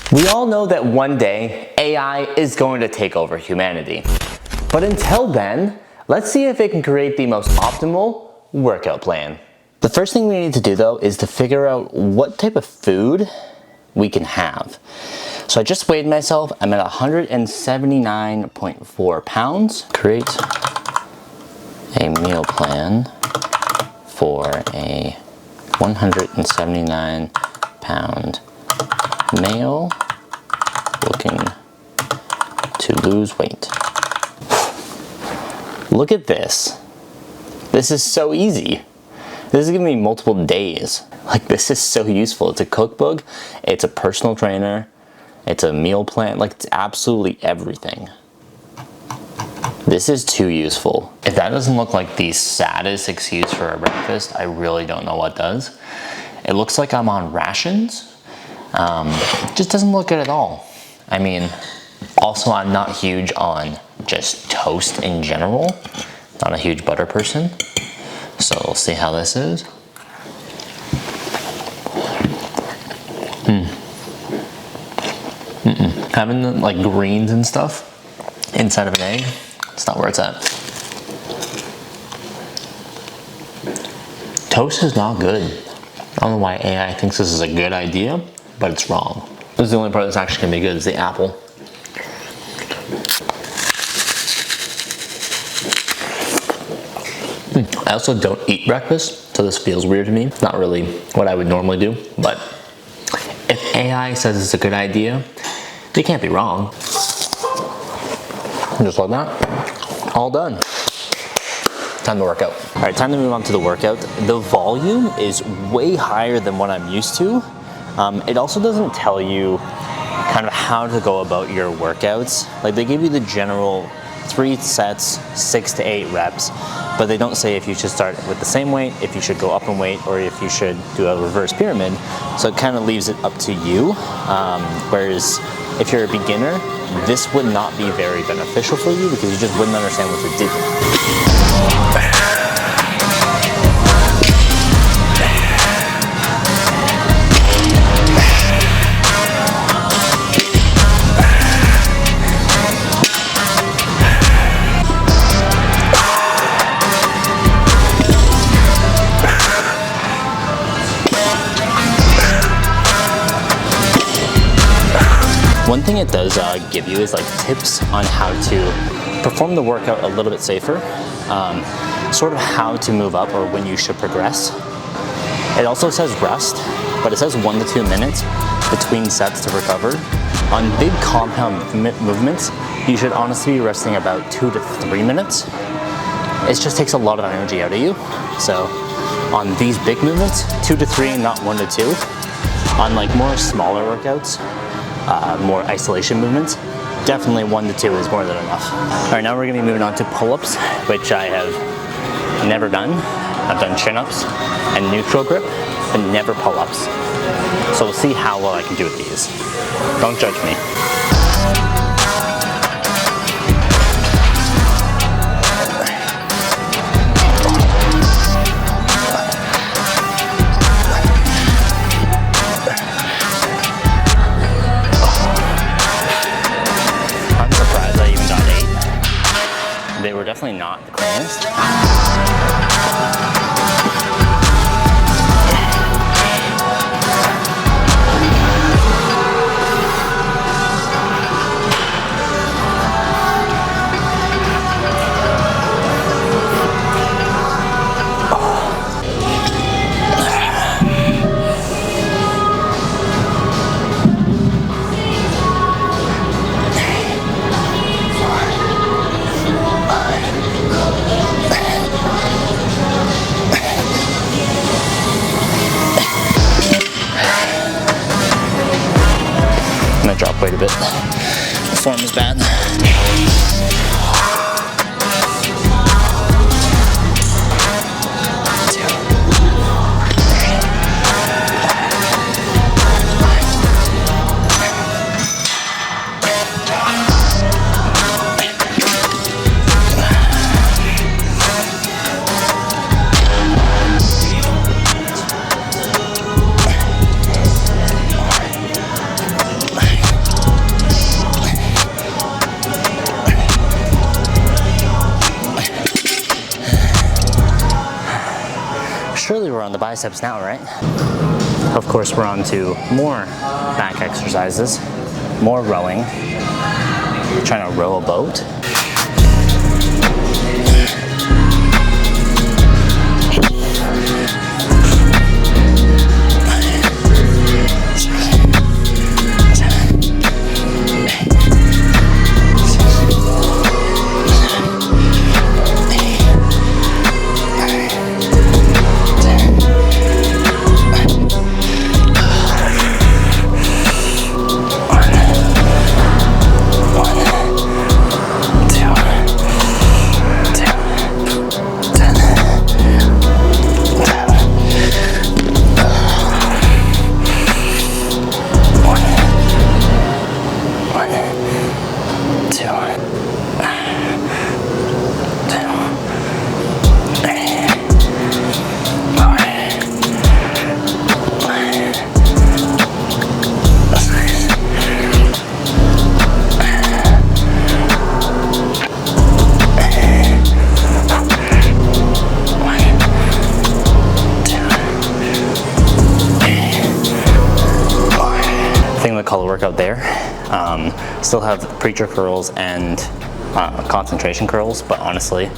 We all know that one day AI is going to take over humanity. But until then, let's see if it can create the most optimal workout plan. The first thing we need to do though is to figure out what type of food we can have. So I just weighed myself, I'm at 179.4 pounds. Create a meal plan for a 179 pound male looking to lose weight. Look at this. This is so easy. This is giving me multiple days. Like, this is so useful. It's a cookbook, it's a personal trainer, it's a meal plan, like it's absolutely everything. This is too useful. If that doesn't look like the saddest excuse for a breakfast, I really don't know what does. It looks like I'm on rations. It just doesn't look good at all. I mean, also I'm not huge on just toast in general. Not a huge butter person. So we'll see how this is. Having like greens and stuff inside of an egg, it's not where it's at. Toast is not good. I don't know why AI thinks this is a good idea, but it's wrong. This is the only part that's actually gonna be good, is the apple. I also don't eat breakfast, so this feels weird to me. Not really what I would normally do, but if AI says it's a good idea, they can't be wrong. Just like that, all done. Time to work out. All right, time to move on to the workout. The volume is way higher than what I'm used to. It also doesn't tell you kind of how to go about your workouts. Like, they give you the general 3 sets, 6 to 8 reps, but they don't say if you should start with the same weight, if you should go up in weight, or if you should do a reverse pyramid. So it kind of leaves it up to you. Whereas if you're a beginner, this would not be very beneficial for you because you just wouldn't understand what you're doing. One thing it does give you is like tips on how to perform the workout a little bit safer, sort of how to move up or when you should progress. It also says rest, but it says 1 to 2 minutes between sets to recover. On big compound movements, you should honestly be resting about 2 to 3 minutes. It just takes a lot of energy out of you. So on these big movements, 2 to 3, not 1 to 2. On like more smaller workouts, more isolation movements, definitely 1 to 2 is more than enough. All right, now we're gonna be moving on to pull-ups, which I have never done. I've done chin-ups and neutral grip, but never pull-ups. So we'll see how well I can do with these. Don't judge me. They were definitely not the cleanest. Drop weight a bit. The form is bad. the biceps now, right? Of course, we're on to more back exercises, more rowing. Trying to row a boat. Call the workout there. Still have preacher curls and concentration curls, but honestly,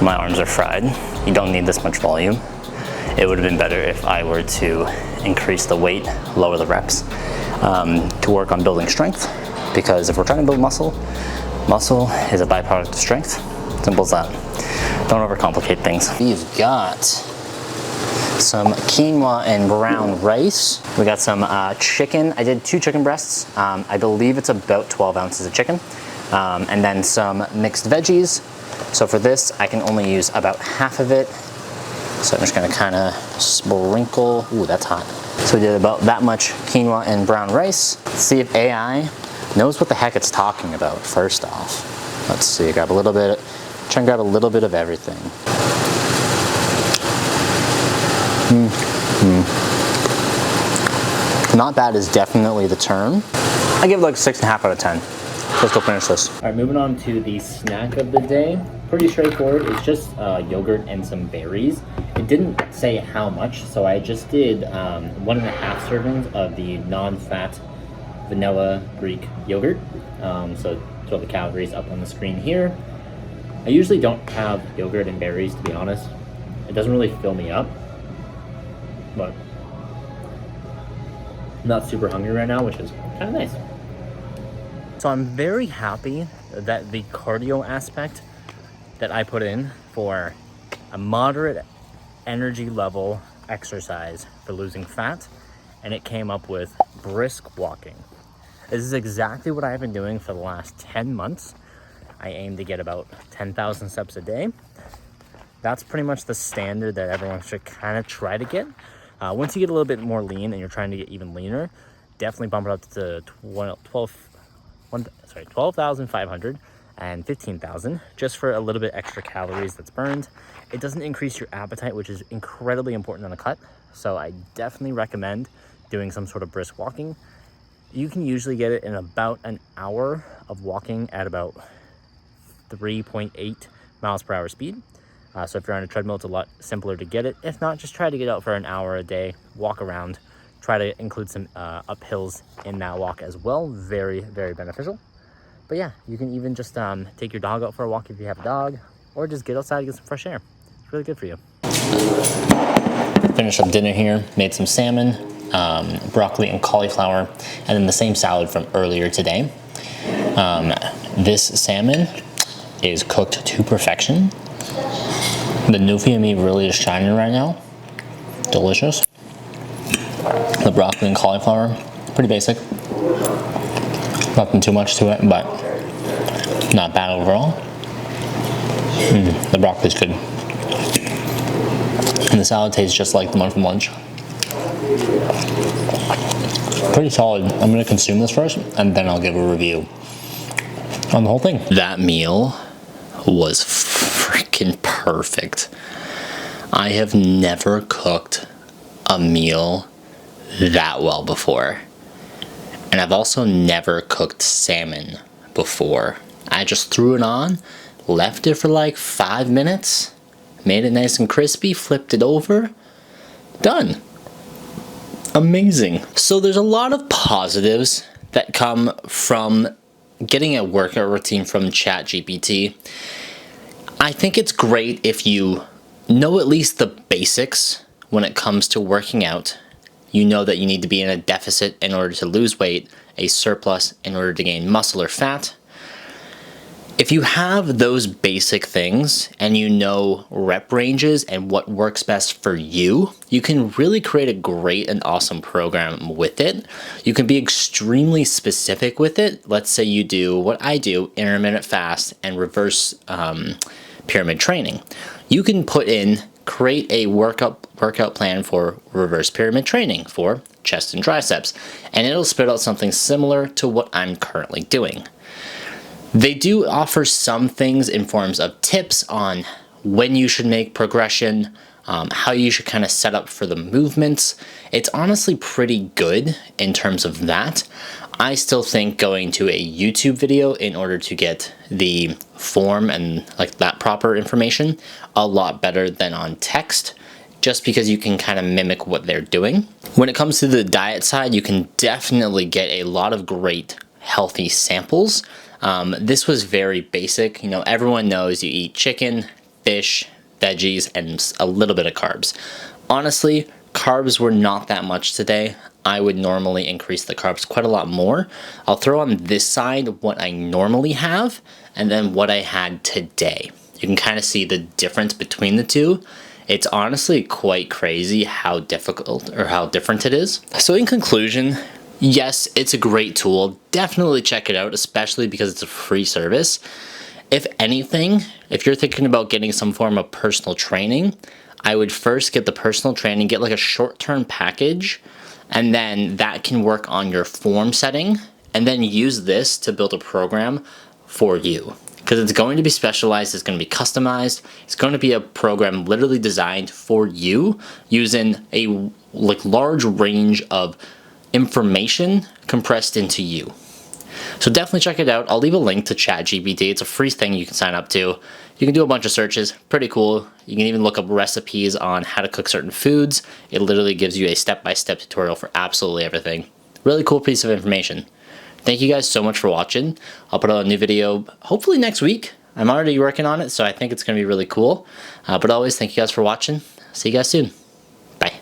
my arms are fried. You don't need this much volume. It would have been better if I were to increase the weight, lower the reps, to work on building strength, because if we're trying to build muscle, muscle is a byproduct of strength. Simple as that. Don't overcomplicate things. We've got some quinoa and brown rice. We got some chicken. I did 2 chicken breasts. I believe it's about 12 ounces of chicken. And then some mixed veggies. So for this, I can only use about half of it. So I'm just gonna kind of sprinkle. Ooh, that's hot. So we did about that much quinoa and brown rice. Let's see if AI knows what the heck it's talking about first off. Let's see, grab a little bit, try and grab a little bit of everything. Not bad is definitely the term. I give it like 6.5 out of 10. Let's go finish this. All right, moving on to the snack of the day. Pretty straightforward. It's just yogurt and some berries. It didn't say how much, so I just did 1.5 servings of the non-fat vanilla Greek yogurt. So throw the calories up on the screen here. I usually don't have yogurt and berries, to be honest. It doesn't really fill me up. But I'm not super hungry right now, which is kind of nice. So I'm very happy that the cardio aspect that I put in for a moderate energy level exercise for losing fat, and it came up with brisk walking. This is exactly what I've been doing for the last 10 months. I aim to get about 10,000 steps a day. That's pretty much the standard that everyone should kind of try to get. Once you get a little bit more lean and you're trying to get even leaner, definitely bump it up to 12,500 and 15,000 just for a little bit extra calories that's burned. It doesn't increase your appetite, which is incredibly important on a cut. So I definitely recommend doing some sort of brisk walking. You can usually get it in about an hour of walking at about 3.8 miles per hour speed. So if you're on a treadmill, it's a lot simpler to get it. If not, just try to get out for an hour a day, walk around, try to include some uphills in that walk as well. Very, very beneficial. But yeah, you can even just take your dog out for a walk if you have a dog, or just get outside and get some fresh air. It's really good for you. Finished up dinner here, made some salmon, broccoli and cauliflower, and then the same salad from earlier today. This salmon is cooked to perfection. The Nufia meat really is shining right now. Delicious. The broccoli and cauliflower, pretty basic. Nothing too much to it, but not bad overall. The broccoli's good. And the salad tastes just like the one from lunch. Pretty solid. I'm gonna consume this first, and then I'll give a review on the whole thing. That meal was freaking perfect. I have never cooked a meal that well before. And I've also never cooked salmon before. I just threw it on, left it for like 5 minutes, made it nice and crispy, flipped it over, Done. Amazing. So there's a lot of positives that come from getting a workout routine from ChatGPT. I think it's great if you know at least the basics when it comes to working out. You know that you need to be in a deficit in order to lose weight, a surplus in order to gain muscle or fat. If you have those basic things and you know rep ranges and what works best for you, you can really create a great and awesome program with it. You can be extremely specific with it. Let's say you do what I do, intermittent fast and reverse pyramid training. You can create a workout plan for reverse pyramid training for chest and triceps, and it'll spit out something similar to what I'm currently doing. They do offer some things in forms of tips on when you should make progression, how you should kind of set up for the movements. It's honestly pretty good in terms of that. I still think going to a YouTube video in order to get the form and like that proper information a lot better than on text, just because you can kind of mimic what they're doing. When it comes to the diet side, you can definitely get a lot of great healthy samples. This was very basic. You know, everyone knows you eat chicken, fish, veggies, and a little bit of carbs. Honestly, carbs were not that much today. I would normally increase the carbs quite a lot more. I'll throw on this side what I normally have and then what I had today. You can kind of see the difference between the two. It's honestly quite crazy how difficult or how different it is. So in conclusion, yes, it's a great tool. Definitely check it out, especially because it's a free service. If anything, if you're thinking about getting some form of personal training, I would first get the personal training, get like a short-term package, and then that can work on your form setting, and then use this to build a program for you. Because it's going to be specialized, it's going to be customized, it's going to be a program literally designed for you using a large range of information compressed into you. So definitely check it out. I'll leave a link to ChatGPT. It's a free thing you can sign up to. You can do a bunch of searches, pretty cool. You can even look up recipes on how to cook certain foods. It literally gives you a step-by-step tutorial for absolutely everything. Really cool piece of information. Thank you guys so much for watching. I'll put out a new video hopefully next week. I'm already working on it, so I think it's going to be really cool. But always, thank you guys for watching. See you guys soon.